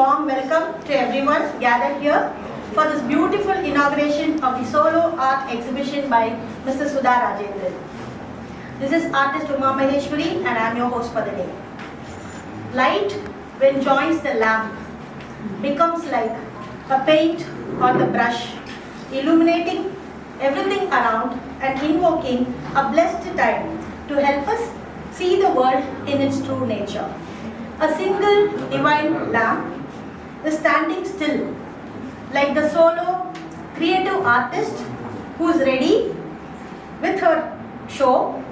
warm welcome to everyone gathered here for this beautiful inauguration of the solo art exhibition by Mr. Sudha Rajendran. This is artist Uma Maheshwari and I am your host for the day. Light, when joins the lamp, becomes like a paint on the brush, illuminating everything around and invoking a blessed time to help us see the world in its true nature. A single divine lamp is standing still, like the solo creative artist who is ready with her show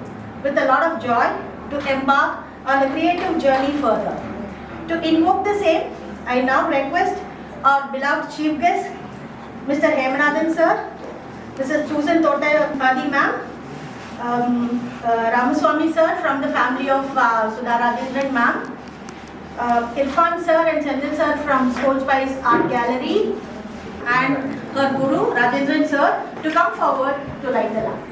with a lot of joy to embark on a creative journey further. To invoke the same, I now request our beloved chief guest, Mr. Hemanathan sir, Mrs. Susan Totadi ma'am, Ramaswamy sir from the family of Sudha Rajendran ma'am, Irfan sir and Chandran sir from Soul Spice Art Gallery, and her guru Rajendran sir to come forward to light the lamp.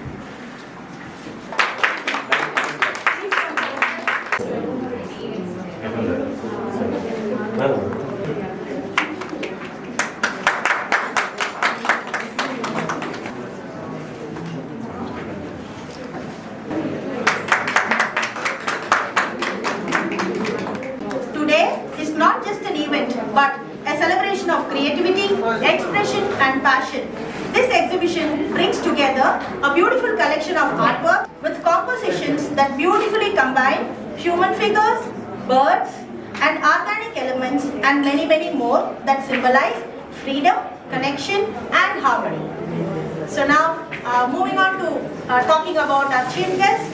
Today is not just an event but a celebration of creativity, expression and passion. This exhibition brings together a beautiful collection of artwork with compositions that beautifully combine human figures, birds and organic elements and many more that symbolize freedom, connection and harmony. So now moving on to talking about our chief guest.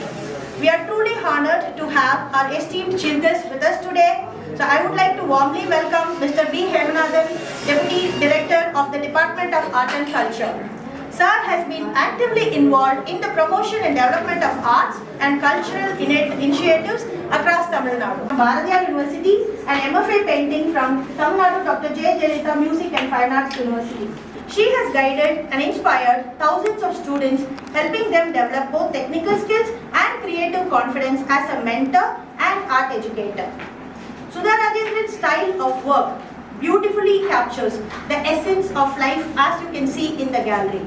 We are truly honored to have our esteemed chief guest with us today. So I would like to warmly welcome Mr. B. Hemanathan, Deputy Director of the Department of Art and Culture. Sir has been actively involved in the promotion and development of arts and cultural initiatives across Tamil Nadu. Bharathiar University and MFA Painting from Tamil Nadu Dr. J. Jelitha Music and Fine Arts University. She has guided and inspired thousands of students, helping them develop both technical skills and creative confidence as a mentor and art educator. Sudha Rajendran's style of work beautifully captures the essence of life as you can see in the gallery.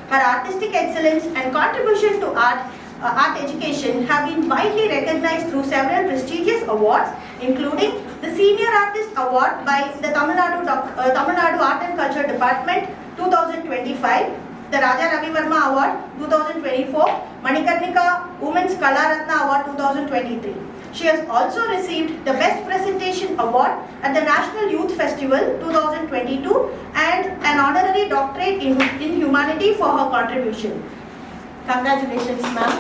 Her artistic excellence and contribution to art education have been widely recognized through several prestigious awards, including the Senior Artist Award by the Tamil Nadu Art and Culture Department 2025, the Raja Ravi Verma Award 2024, Manikarnika Women's Kala Ratna Award 2023. She has also received the Best Presentation Award at the National Youth Festival 2022 and an honorary doctorate in humanity for her contribution. Congratulations, ma'am.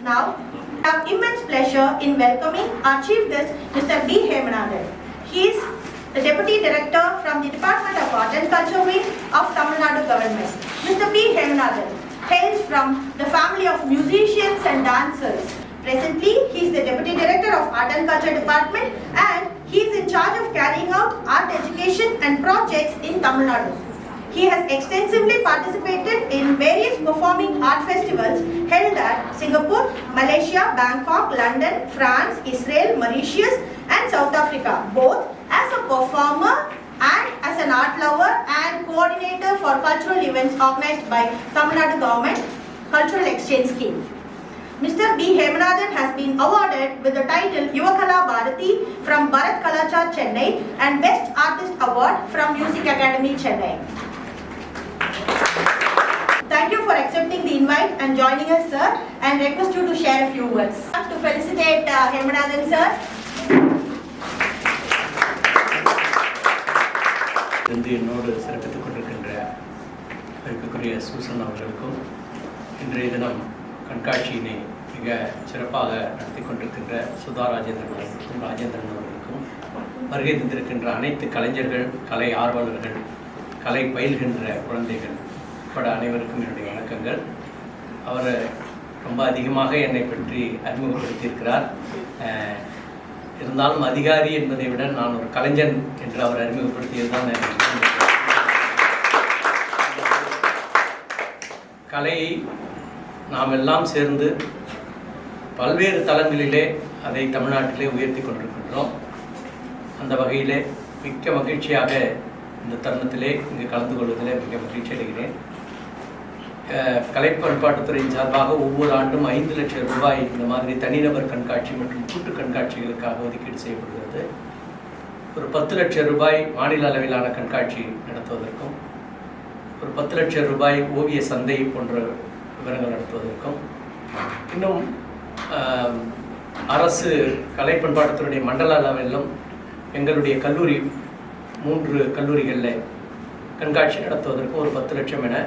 Now, I have immense pleasure in welcoming our chief guest, Mr. B. Hemanathan. He is the Deputy Director from the Department of Art and Culture Wing of Tamil Nadu Government. Mr. B. Hemanathan hails from the family of musicians and dancers. Presently, he is the Deputy Director of Art and Culture Department and he is in charge of carrying out art education and projects in Tamil Nadu. He has extensively participated in various performing art festivals held at Singapore, Malaysia, Bangkok, London, France, Israel, Mauritius and South Africa, both as a performer and as an art lover and coordinator for cultural events organized by Tamil Nadu Government Cultural Exchange Scheme. Mr. B. Hemanathan has been awarded with the title Yuvakala Bharati from Bharat Kalachar Chennai and Best Artist Award from Music Academy Chennai. Thank you for accepting the invite and joining us, sir, and request you to share a few words. To felicitate Hemanathan, sir. என்னோடு சிறப்பித்துக் கொண்டிருக்கின்ற பெருமைக்குரிய Susan அவர்களுக்கும் இன்றைய தினம் கண்காட்சியினை மிக சிறப்பாக நடத்தி கொண்டிருக்கின்ற சுதா ராஜேந்திரன் அவர்களுக்கும் வருகை தந்திருக்கின்ற அனைத்து கலைஞர்கள், கலை ஆர்வலர்கள், கலை பயில்கின்ற குழந்தைகள் உட்பட அனைவருக்கும் என்னுடைய வணக்கங்கள். அவர் ரொம்ப அதிகமாக என்னை பற்றி அறிமுகப்படுத்தியிருக்கிறார். இருந்தாலும் அதிகாரி என்பதை விட நான் ஒரு கலைஞன் என்று அவர் அறிமுகப்படுத்தியது தான். கலையை நாம் எல்லாம் சேர்ந்து பல்வேறு தளங்களிலே அதை தமிழ்நாட்டிலே உயர்த்தி கொண்டிருக்கின்றோம். அந்த வகையிலே மிக்க மகிழ்ச்சியாக இந்த தருணத்திலே இங்கு கலந்து கொள்வதிலே மிக மகிழ்ச்சி அடைகிறேன். கலை பண்பாட்டுத்துறையின் சார்பாக ஒவ்வொரு ஆண்டும் 5 லட்சம் ரூபாய் இந்த மாதிரி தனிநபர் கண்காட்சி மற்றும் கூட்டு கண்காட்சிகளுக்காக ஒதுக்கீடு செய்யப்படுகிறது. ஒரு 10 லட்சம் ரூபாய் மாநில அளவிலான கண்காட்சி நடத்துவதற்கும், ஒரு 10 லட்சம் ரூபாய் ஓவிய சந்தை போன்ற விவரங்கள் நடத்துவதற்கும், இன்னும் அரசு கலை பண்பாட்டுத்துறையுடைய மண்டல அளவிலும் எங்களுடைய கல்லூரி 3 கல்லூரிகளில் கண்காட்சி நடத்துவதற்கு ஒரு 10 லட்சம் என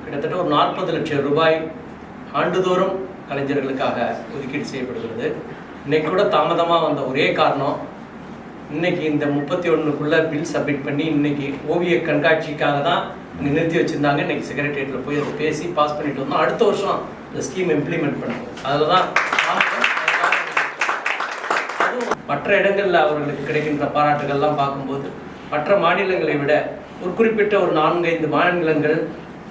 கிட்டத்தட்ட ஒரு 40 லட்சம் ரூபாய் ஆண்டுதோறும் கலைஞர்களுக்காக ஒதுக்கீடு செய்யப்படுகிறது. இன்னைக்கு கூட தாமதமாக வந்த ஒரே காரணம், இன்னைக்கு இந்த 31க்குள்ளே பில் சப்மிட் பண்ணி இன்னைக்கு ஓவிய கண்காட்சிக்காக தான் இங்கே நிறுத்தி வச்சுருந்தாங்க. இன்னைக்கு செக்ரட்டரியேட்டில் போய் அதை பேசி பாஸ் பண்ணிட்டு வந்தோம். அடுத்த வருஷம் இந்த ஸ்கீம் இம்ப்ளிமெண்ட் பண்ணுவோம். அதில் தான் மற்ற இடங்களில் அவர்களுக்கு கிடைக்கின்ற பாராட்டுகள்லாம் பார்க்கும்போது மற்ற மாநிலங்களை விட ஒரு குறிப்பிட்ட ஒரு 4-5 மாநிலங்கள்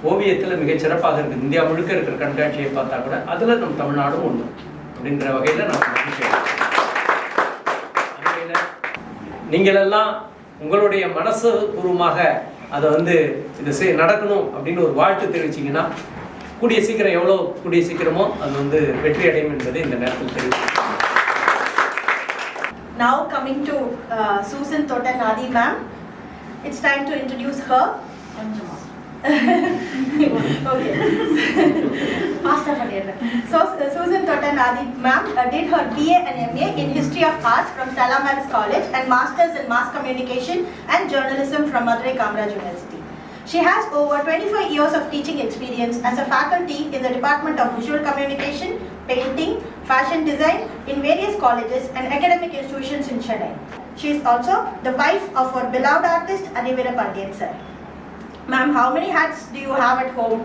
ஓவியத்தில் மிகச்சிறப்பாக இருக்குது. இந்தியா முழுக்க இருக்கிற கண்காட்சியை பார்த்தா கூட அதில் நம்ம தமிழ்நாடும் ஒன்று அப்படின்ற வகையில் நம்ம மகிழ்ச்சி. நீங்களெல்லாம் உங்களுடைய மனசு பூர்வமாக அதை இது நடக்கணும் அப்படின்னு ஒரு வாழ்த்து தெரிவிச்சிங்கன்னா கூடிய சீக்கிரம் எவ்வளோ கூடிய சீக்கிரமோ அது வெற்றி அடையும் என்பதை இந்த நேரத்தில் தெரிவிக்கும். Now coming to Susan Totanadi ma'am, it's time to introduce her. Okay. Faster பண்ணிடுறேன். So Susan Totanadi ma'am did her BA and MA in History of Arts from Stella Maris College and Masters in Mass Communication and Journalism from Madurai Kamaraj University. She has over 25 years of teaching experience as a faculty in the Department of Visual Communication, Painting, Fashion Design in various colleges and academic institutions in Chennai. She is also the wife of our beloved artist Anivira Pandian sir. Ma'am, how many hats do you have at home?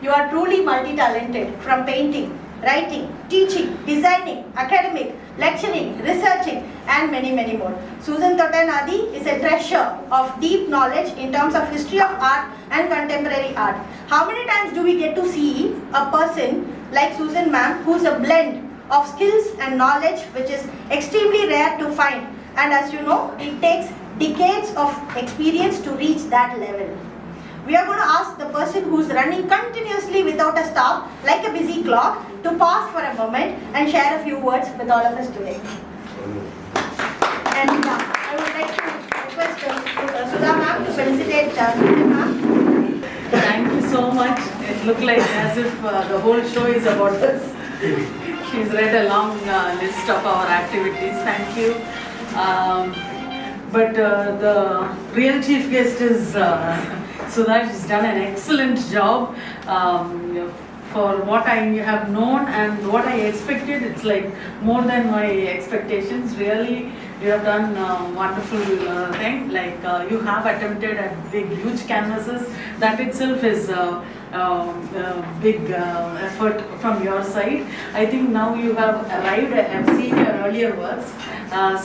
You are truly multi-talented, from painting, writing, teaching, designing, academic, lecturing, researching and many more. Susan Totanadi is a treasure of deep knowledge in terms of history of art and contemporary art. How many times do we get to see a person like Susan ma'am who's a blend of skills and knowledge which is extremely rare to find, and as you know it takes decades of experience to reach that level. We are going to ask the person who's running continuously without a stop like a busy clock to pause for a moment and share a few words with all of us today. And I would like to request Sudha ma'am to felicitate Susan ma'am. Thank you so much. It looked like as if the whole show is about us. She's read a long list of our activities. Thank you. But the real chief guest is Sudha. She's done an excellent job. For what I have known and what I expected, it's like more than my expectations. Really, you have done wonderful thing. Like you have attempted at big, huge canvases. That itself is big effort from your side. I think now you have arrived. I have seen your earlier works.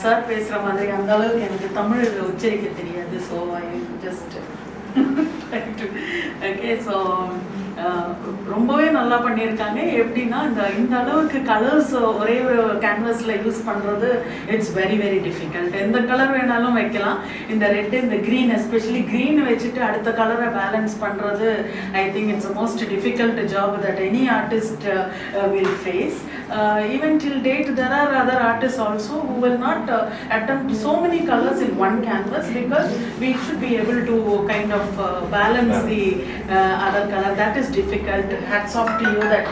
Sir, பேசுற மாதிரி அந்த அளவுக்கு எனக்கு தமிழ் உச்சரிக்க தெரியாது. So I just okay, so ரொம்பவே நல்லா பண்ணியிருக்காங்க. எப்படின்னா இந்த அளவுக்கு கலர்ஸ் ஒரே ஒரு கேன்வாஸில் யூஸ் பண்ணுறது இட்ஸ் வெரி டிஃபிகல்ட். எந்த கலர் வேணாலும் வைக்கலாம். இந்த ரெட்டு இந்த க்ரீன், எஸ்பெஷலி க்ரீன் வச்சுட்டு அடுத்த கலரை பேலன்ஸ் பண்ணுறது I think it's a most difficult job that any artist will face. Even till date there are other artists also who will not attempt so many colors in one canvas because we should be able to kind of balance the other color. That is difficult. Hats off to you that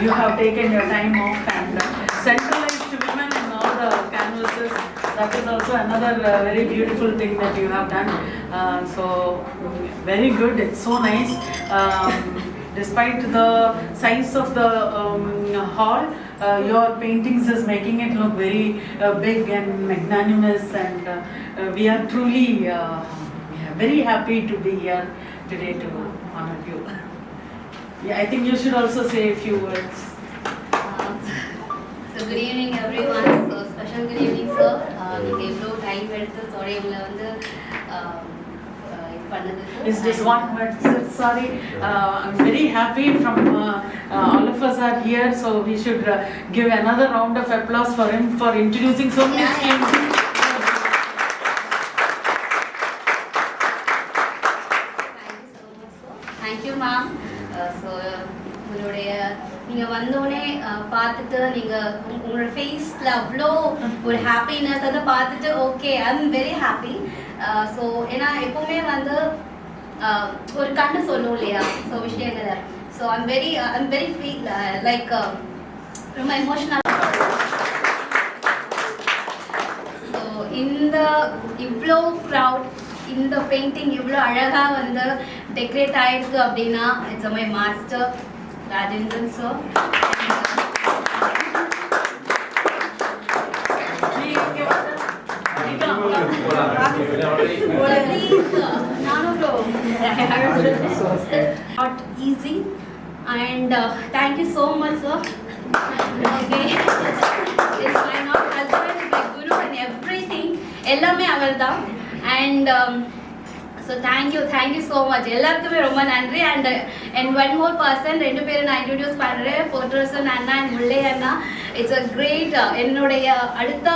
you have taken your time off and centralized women in all the canvases. That is also another very beautiful thing that you have done. So very good. It's so nice. Despite the size of the hall, your paintings is making it look very big and magnanimous, and we are truly very happy to be here today to honor you. Yeah, I think you should also say a few words. So good evening everyone. So special good evening sir. நீங்க இவ்வளோ time எடுத்து sorry உங்களை இந்த It's just one word. Sorry, I'm very happy from all of us are here, so we should give another round of applause for him for introducing so many schemes. Thank you, ma'am. So, உங்களுடைய நீங்கள் வந்தோடனே பார்த்துட்டு நீங்கள் உங்களோட ஃபேஸில் அவ்வளோ ஒரு happiness அதை பார்த்துட்டு okay I am very happy. So ஏன்னா எப்போவுமே வந்து ஒரு கண்ணு சொல்லும் இல்லையா ஸோ விஷயங்களை. So I am very feel like ரொம்ப எமோஷனல். ஸோ இந்த இவ்வளோ க்ரௌட் இந்த பெயிண்டிங் இவ்வளோ அழகாக வந்து டெக்கரேட் ஆகிருக்கு அப்படின்னா it's my master Rajendran sir. Not easy and thank you so much sir. Okay. It's my not husband, my guru and everything. எல்லாமே அவர்தான் and so thank you so much. எல்லாருக்குமே ரொம்ப நன்றி. And one more person, ரெண்டு பேரும் நான் introduce பண்ணுறேன், போட்ரசன் அண்ணா அண்ட் முல்லை அண்ணா. இட்ஸ் அ கிரேட் என்னுடைய அடுத்த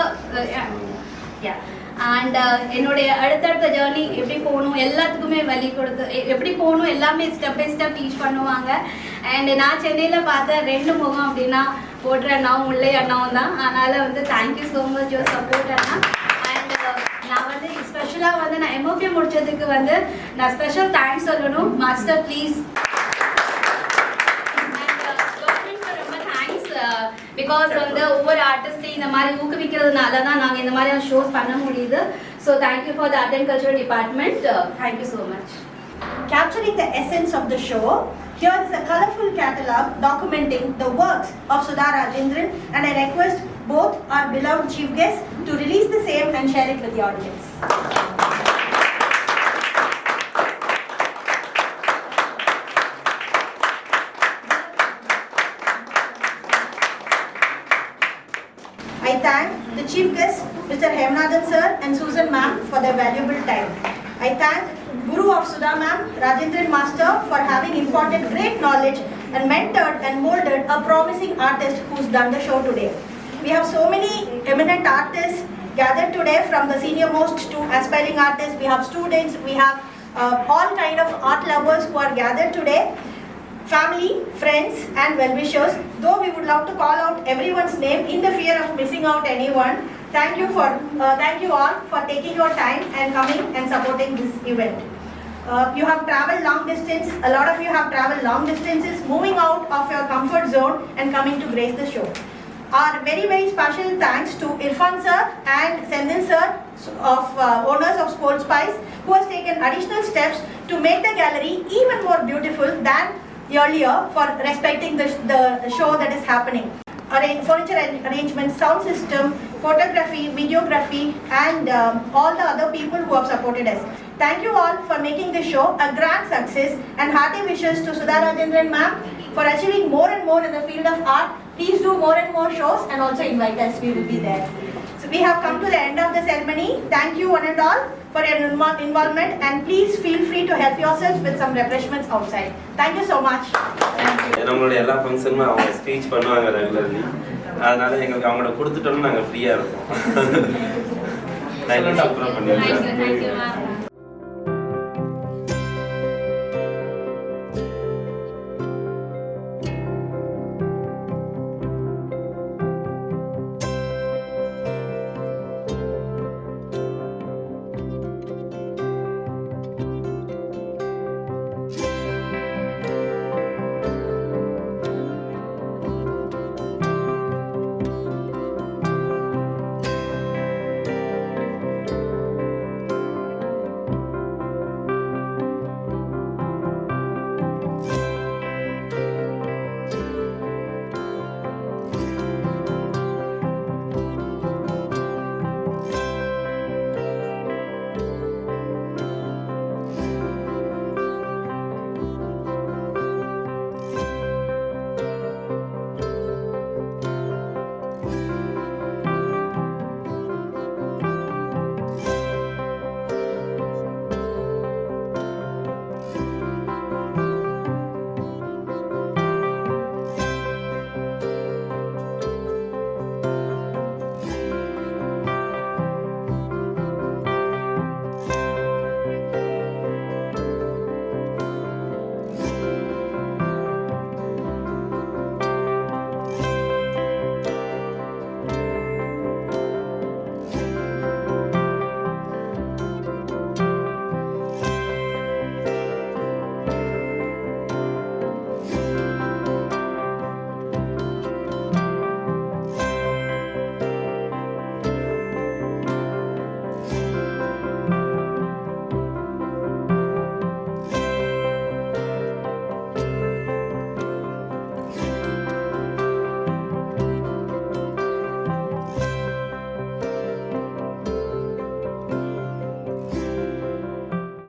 அண்ட் என்னுடைய அடுத்தடுத்த ஜேர்னி எப்படி போகணும் எல்லாத்துக்குமே வழி கொடுத்து எப்படி போகணும் எல்லாமே ஸ்டெப் பை ஸ்டெப் டீச் பண்ணுவாங்க. அண்ட் நான் சென்னையில் பார்த்த ரெண்டு முகம் அப்படின்னா போட்ரு அண்ணாவும் முல்லை அண்ணாவும் தான். அதனால் வந்து thank you so much your support அண்ணா. நான் வந்து ஸ்பெஷலாக வந்து நான் எம்ஓபி முடிச்சதுக்கு வந்து நான் ஸ்பெஷல் தேங்க்ஸ் சொல்லணும். மாஸ்டர் ப்ளீஸ் கவர்மெண்ட்க்கு ரொம்ப தேங்க்ஸ். பிகாஸ் வந்து ஒவ்வொரு ஆர்டிஸ்டையும் இந்த மாதிரி ஊக்குவிக்கிறதுனால தான் நாங்கள் இந்த மாதிரியான ஷோஸ் பண்ண முடியுது. So thank you for the art and cultural department. Thank you so much. Capturing the essence of the show, here is a colorful catalogue documenting the works of Sudha Rajendran, and I request both our beloved chief guests to release the same and share it with the audience. I thank the chief guests, Mr. Hemnathan sir and Susan ma'am, for their valuable time. I thank Guru of Sudha ma'am, Rajendran master, for having imparted great knowledge and mentored and molded a promising artist who's done the show today. We have so many eminent artists gathered today, from the senior most to aspiring artists. We have students, we have all kind of art lovers who are gathered today. Family, friends and well-wishers. Though we would love to call out everyone's name in the fear of missing out anyone, thank you all for taking your time and coming and supporting this event. You have traveled long distance. A lot of you have traveled long distances, moving out of your comfort zone and coming to grace the show. Our very special thanks to Irfan sir and Sendin sir of owners of Sports Spice, who has taken additional steps to make the gallery even more beautiful than earlier for respecting the show that is happening. Furniture arrangement, sound system, photography, videography and all the other people who have supported us. Thank you all for making this show a grand success, and hearty wishes to Sudha Rajendran ma'am for achieving more and more in the field of art. Please do more and more shows and also invite us. We will be there. So we have come to the end of the ceremony. Thank you one and all for your involvement, and please feel free to help yourselves with some refreshments outside. Thank you so much. நம்மளோட எல்லா ஃபங்க்ஷனுமே அவங்க speech பண்ணுவாங்க regularly. அதனால எங்களுக்கு அவங்களோட கொடுத்துட்டோம்னா நாங்கள் ஃப்ரீயாக இருப்போம். தேங்க்யூ. Thank you, ma'am.